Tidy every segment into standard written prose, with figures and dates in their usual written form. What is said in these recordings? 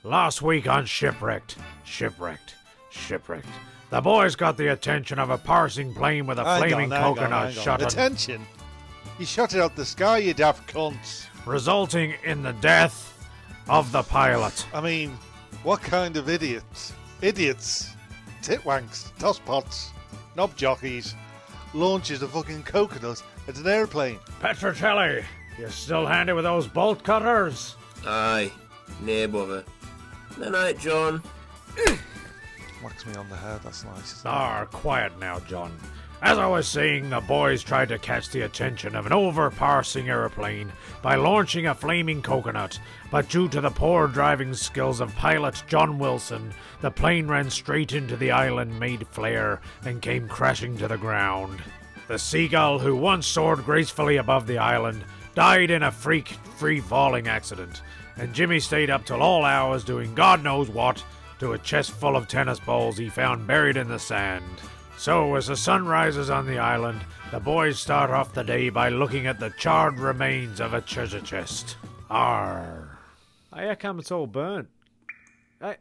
Last week on Shipwrecked, the boys got the attention of a parsing plane with a flaming coconut shot on, Attention! You shot it out the sky, you daft cunts. resulting in the death of the pilot. I mean, what kind of idiots? Idiots, titwanks, tosspots, knob jockeys, launches a fucking coconut at an airplane. PetraChelli, you still handy with those bolt cutters? Aye, nae bother. Good night, John. Whacks me on the head, that's nice. Quiet now, John. As I was saying, the boys tried to catch the attention of an over-parsing aeroplane by launching a flaming coconut, but due to the poor driving skills of pilot John Wilson, the plane ran straight into the island-made flare and came crashing to the ground. The seagull, who once soared gracefully above the island, died in a freak free-falling accident, and Jimmy stayed up till all hours doing God knows what to a chest full of tennis balls he found buried in the sand. So, as the sun rises on the island, the boys start off the day by looking at the charred remains of a treasure chest. Arr. Hey, how come it's all burnt? Hey,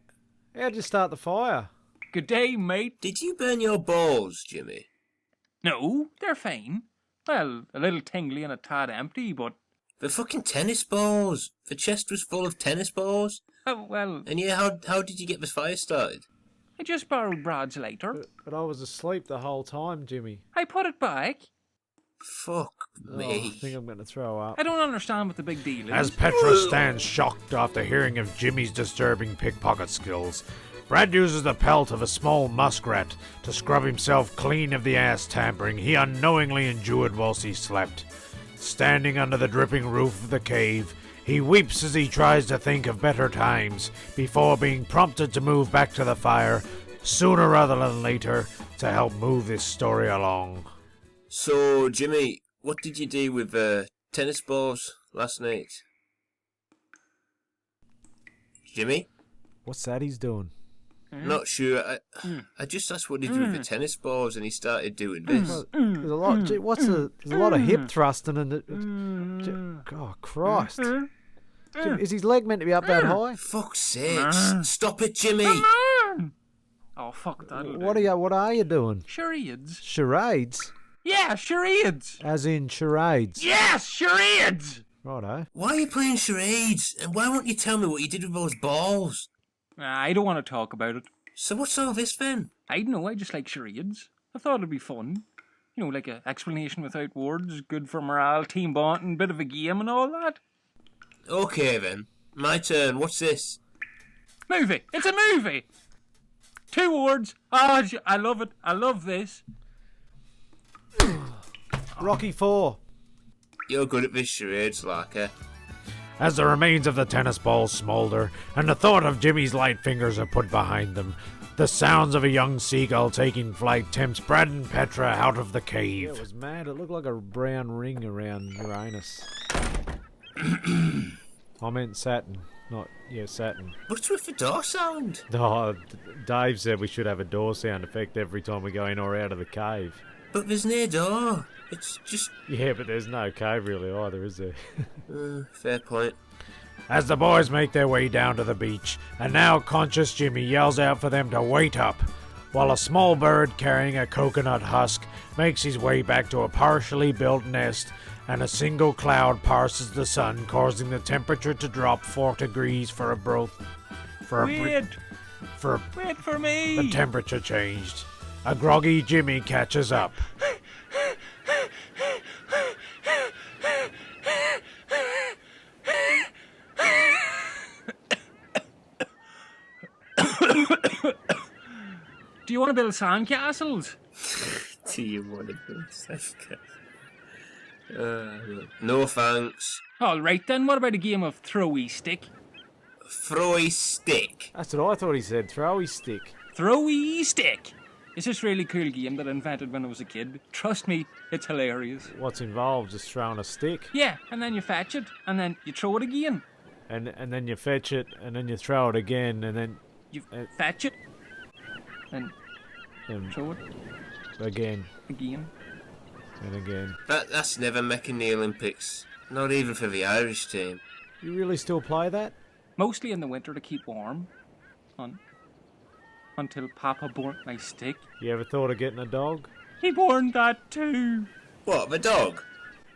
how'd you start the fire? Good day, mate. Did you burn your balls, Jimmy? No, they're fine. Well, a little tingly and a tad empty, but... The fucking tennis balls. The chest was full of tennis balls. Oh, well... And yeah, how did you get the fire started? I just borrowed Brad's lighter. But I was asleep the whole time, Jimmy. I put it back. Fuck Oh, me. I think I'm going to throw up. I don't understand what the big deal is. As Petra stands shocked after hearing of Jimmy's disturbing pickpocket skills, Brad uses the pelt of a small muskrat to scrub himself clean of the ass tampering he unknowingly endured whilst he slept. Standing under the dripping roof of the cave, he weeps as he tries to think of better times before being prompted to move back to the fire sooner rather than later to help move this story along. So, Jimmy, what did you do with tennis balls last night? Jimmy? What's that he's doing? Not sure. I just asked what he did with the tennis balls, and he started doing this. Well, there's a lot. There's a lot of hip thrusting and oh Christ! Jim, is his leg meant to be up that high? Fuck's sakes! Stop it, Jimmy! Oh, fuck that. What are you doing? Charades. Charades? Yeah, charades. As in charades? Yes, charades. Righto. Why are you playing charades? And why won't you tell me what you did with those balls? I don't want to talk about it. So what's all this then? I don't know, I just like charades. I thought it'd be fun. You know, like an explanation without words, good for morale, team bonding, bit of a game and all that. Okay then. My turn. What's this? Movie. It's a movie. 2 words. Oh, I love it. I love this. Rocky 4. You're good at this charades, Larker. As the remains of the tennis balls smoulder and the thought of Jimmy's light fingers are put behind them, the sounds of a young seagull taking flight tempts Brad and Petra out of the Yeah, cave. it was mad. It looked like a brown ring around Uranus. I meant Saturn, not Saturn. What's with the door sound? Oh, Dave said we should have a door sound effect every time we go in or out of the cave. But there's no door. It's just... Yeah, but there's no cave really either, is there? fair point. As the boys make their way down to the beach, a now conscious Jimmy yells out for them to wait up, while a small bird carrying a coconut husk makes his way back to a partially built nest, and a single cloud passes the sun, causing the temperature to drop 4 degrees for a Wait for me. The temperature changed. A groggy Jimmy catches up. Do you want to build sandcastles? Do you want to build no thanks. All right then. What about a game of throwy stick? Throwy stick. That's what I thought he said. Throwy stick. Throwy stick. It's this really cool game that I invented when I was a kid. Trust me, it's hilarious. What's involved? Just throwing a stick? Yeah, and then you fetch it, and then you throw it again. And then you fetch it, and then you throw it again, and then... You fetch it, and and throw it again. again. And again. That's never making the Olympics. Not even for the Irish team. You really still play that? Mostly in the winter to keep warm. Until Papa burnt my stick. You ever thought of getting a dog? He burnt that too. What, the dog?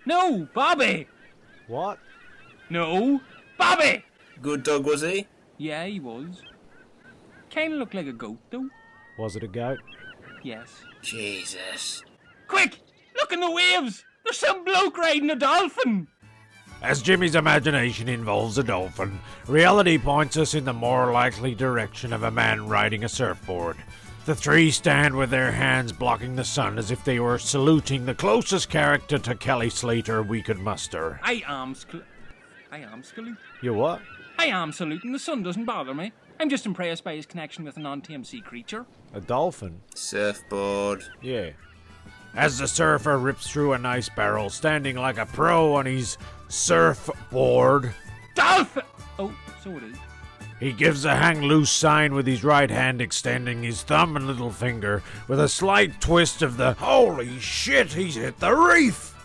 No, Bobby! What? No, Bobby! Good dog, was he? Yeah, he was. Kinda looked like a goat, though. Was it a goat? Yes. Jesus. Quick! Look in the waves! There's some bloke riding a dolphin! As Jimmy's imagination involves a dolphin, reality points us in the more likely direction of a man riding a surfboard. The three stand with their hands blocking the sun as if they were saluting the closest character to Kelly Slater we could muster. I am saluting. You what? I am saluting. The sun doesn't bother me. I'm just impressed by his connection with a non-TMC creature. A dolphin? Surfboard. Yeah. As the surfer rips through a nice barrel, standing like a pro on his surfboard, Dolphin! Oh, so it is. he gives a hang loose sign with his right hand, extending his thumb and little finger with a slight twist of the holy shit, he's hit the reef!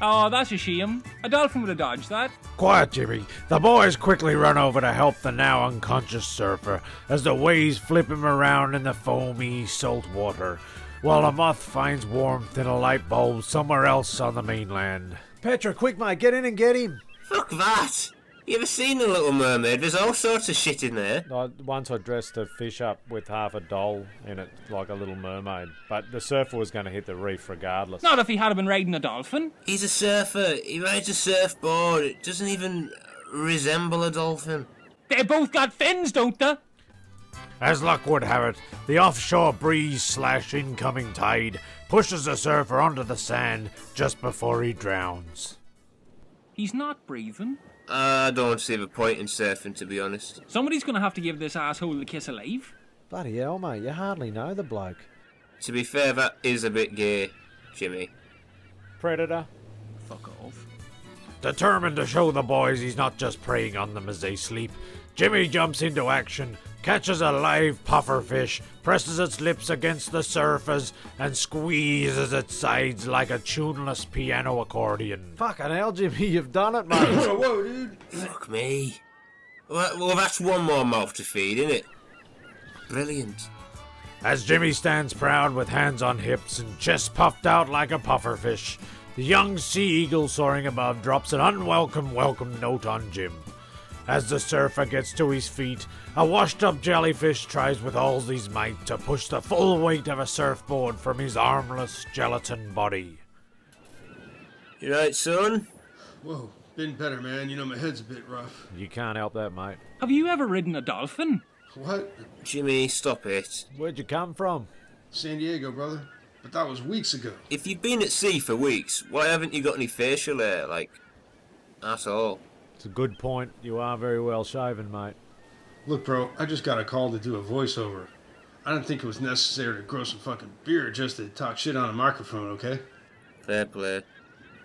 Oh, that's a shame. A dolphin would have dodged that. Quiet, Jimmy. The boys quickly run over to help the now unconscious surfer as the waves flip him around in the foamy salt water, while a moth finds warmth in a light bulb somewhere else on the mainland. Petra, quick, mate, get in and get him. Fuck that! You ever seen The Little Mermaid? There's all sorts of shit in there. Once I dressed a fish up with half a doll in it, like a little mermaid. But the surfer was going to hit the reef regardless. Not if he had been riding a dolphin. He's a surfer. He rides a surfboard. It doesn't even resemble a dolphin. They both got fins, don't they? As luck would have it, the offshore breeze / incoming tide pushes the surfer onto the sand just before he drowns. He's not breathing. I don't see the point in surfing, to be honest. Somebody's going to have to give this asshole the kiss of life. Bloody hell, mate, you hardly know the bloke. To be fair, that is a bit gay, Jimmy. Predator. Fuck off. Determined to show the boys he's not just preying on them as they sleep, Jimmy jumps into action, catches a live pufferfish, presses its lips against the surface, and squeezes its sides like a tuneless piano accordion. Fucking hell, Jimmy, you've done it, mate. Whoa, dude. Fuck me. Well, that's one more mouth to feed, innit? Brilliant. As Jimmy stands proud with hands on hips and chest puffed out like a pufferfish, the young sea eagle soaring above drops an unwelcome welcome note on Jim. As the surfer gets to his feet, a washed-up jellyfish tries with all his might to push the full weight of a surfboard from his armless gelatin body. You right, son? Whoa, been better, man. You know, my head's a bit rough. You can't help that, mate. Have you ever ridden a dolphin? What? Jimmy, stop it. Where'd you come from? San Diego, brother. But that was weeks ago. If you've been at sea for weeks, why haven't you got any facial hair, like, at all? It's a good point. You are very well shaven, mate. Look, bro, I just got a call to do a voiceover. I didn't think it was necessary to grow some fucking beer just to talk shit on a microphone, okay? Fair play.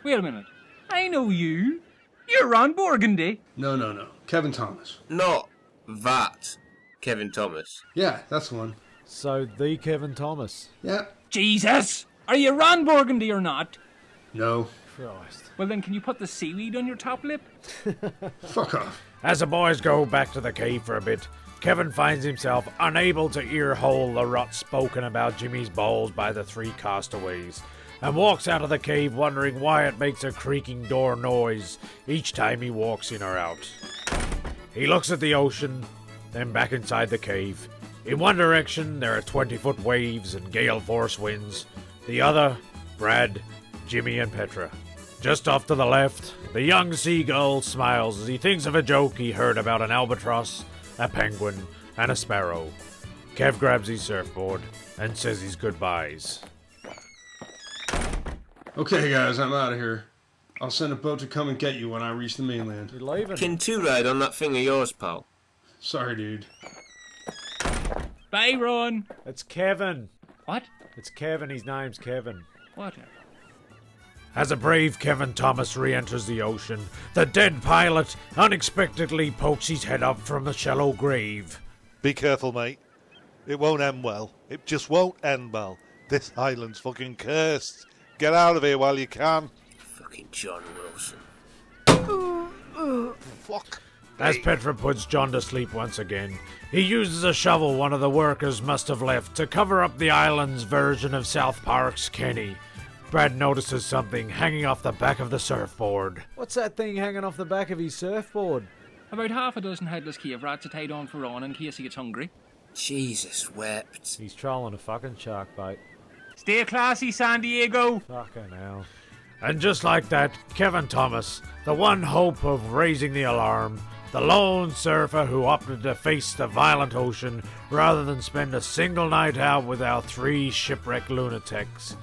Wait a minute. I know you. You're Ron Burgundy. No. Kevin Thomas. Not that Kevin Thomas. Yeah, that's the one. So, the Kevin Thomas. Yeah. Jesus! Are you Ron Burgundy or not? No. Christ. Well then, can you put the seaweed on your top lip? Fuck off. As the boys go back to the cave for a bit, Kevin finds himself unable to earhole the rot spoken about Jimmy's balls by the three castaways, and walks out of the cave wondering why it makes a creaking door noise each time he walks in or out. He looks at the ocean, then back inside the cave. In one direction, there are 20-foot waves and gale force winds. The other, Brad, Jimmy, and Petra. Just off to the left, the young seagull smiles as he thinks of a joke he heard about an albatross, a penguin, and a sparrow. Kev grabs his surfboard and says his goodbyes. Okay, guys, I'm out of here. I'll send a boat to come and get you when I reach the mainland. You're leaving? Can two ride on that thing of yours, pal? Sorry, dude. Bye, Ron. It's Kevin. What? It's Kevin. His name's Kevin. Whatever. As a brave Kevin Thomas re-enters the ocean, the dead pilot unexpectedly pokes his head up from a shallow grave. Be careful, mate. It won't end well. It just won't end well. This island's fucking cursed. Get out of here while you can. Fucking John Wilson. Fuck. As Petra puts John to sleep once again, he uses a shovel one of the workers must have left to cover up the island's version of South Park's Kenny. Brad notices something hanging off the back of the surfboard. What's that thing hanging off the back of his surfboard? About half a dozen headless cave rats are tied on for Ron in case he gets hungry. Jesus wept. He's trolling a fucking shark bait. Stay classy, San Diego! Fucking hell. And just like that, Kevin Thomas, the one hope of raising the alarm, the lone surfer who opted to face the violent ocean rather than spend a single night out with our 3 shipwrecked lunatics,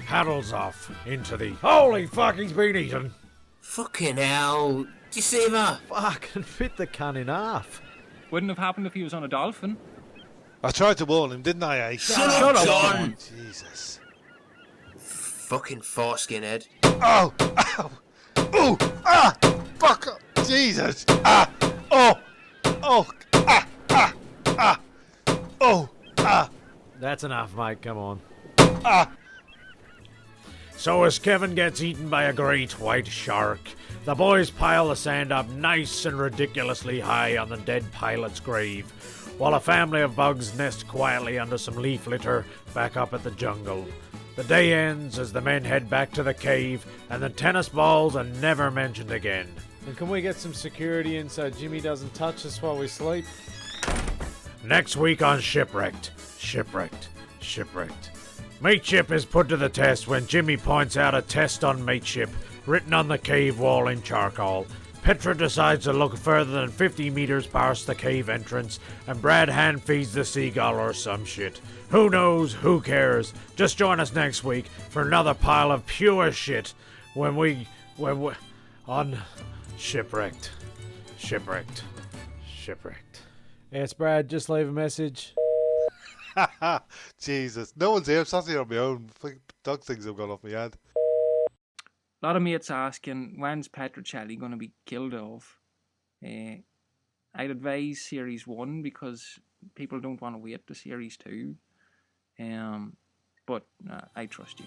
paddles off into the... Holy fuck, he's been eaten! Fucking hell. Did you see that? Fucking fit the cunt in half. Wouldn't have happened if he was on a dolphin. I tried to warn him, didn't I, eh? Shut up, John. Jesus. Fucking foreskin head. Oh! Ow! Ooh! Ah! Fuck! Jesus! Ah! Oh! Oh! Ah! Ah! Ah! Oh! Ah! That's enough, mate. Come on. Ah! So as Kevin gets eaten by a great white shark, the boys pile the sand up nice and ridiculously high on the dead pilot's grave, while a family of bugs nest quietly under some leaf litter back up at the jungle. The day ends as the men head back to the cave, and the tennis balls are never mentioned again. And can we get some security in so Jimmy doesn't touch us while we sleep? Next week on Shipwrecked. Mateship is put to the test when Jimmy points out a test on mateship written on the cave wall in charcoal. Petra decides to look further than 50 meters past the cave entrance, and Brad hand feeds the seagull or some shit. Who knows? Who cares? Just join us next week for another pile of pure shit when we on Shipwrecked. Yes, Brad, just leave a message. Jesus. No one's here. I'm sat here on my own. Fucking dog things have gone off my head. A lot of mates asking, when's PetraChelli going to be killed off? I'd advise Series 1 because people don't want to wait to Series 2. But I trust you.